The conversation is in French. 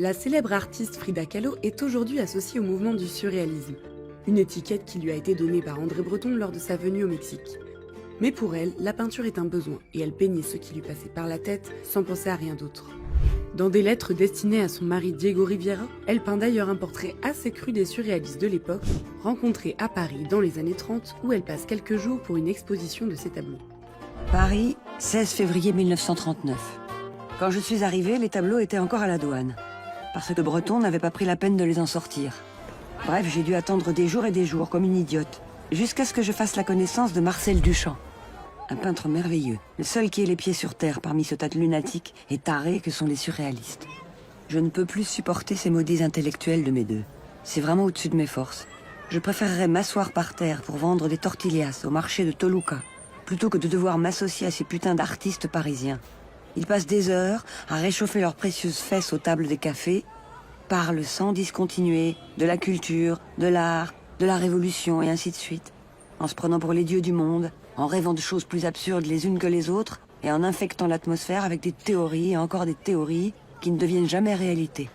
La célèbre artiste Frida Kahlo est aujourd'hui associée au mouvement du surréalisme, une étiquette qui lui a été donnée par André Breton lors de sa venue au Mexique. Mais pour elle, la peinture est un besoin et elle peignait ce qui lui passait par la tête sans penser à rien d'autre. Dans des lettres destinées à son mari Diego Rivera, elle peint d'ailleurs un portrait assez cru des surréalistes de l'époque, rencontrés à Paris dans les années 30 où elle passe quelques jours pour une exposition de ses tableaux. Paris, 16 février 1939. Quand je suis arrivée, les tableaux étaient encore à la douane, parce que Breton n'avait pas pris la peine de les en sortir. Bref, j'ai dû attendre des jours et des jours, comme une idiote, jusqu'à ce que je fasse la connaissance de Marcel Duchamp. Un peintre merveilleux, le seul qui ait les pieds sur terre parmi ce tas de lunatiques et tarés que sont les surréalistes. Je ne peux plus supporter ces maudits intellectuels de mes deux. C'est vraiment au-dessus de mes forces. Je préférerais m'asseoir par terre pour vendre des tortillas au marché de Toluca, plutôt que de devoir m'associer à ces putains d'artistes parisiens. Ils passent des heures à réchauffer leurs précieuses fesses aux tables des cafés, parlent sans discontinuer de la culture, de l'art, de la révolution et ainsi de suite, en se prenant pour les dieux du monde, en rêvant de choses plus absurdes les unes que les autres, et en infectant l'atmosphère avec des théories et encore des théories qui ne deviennent jamais réalité.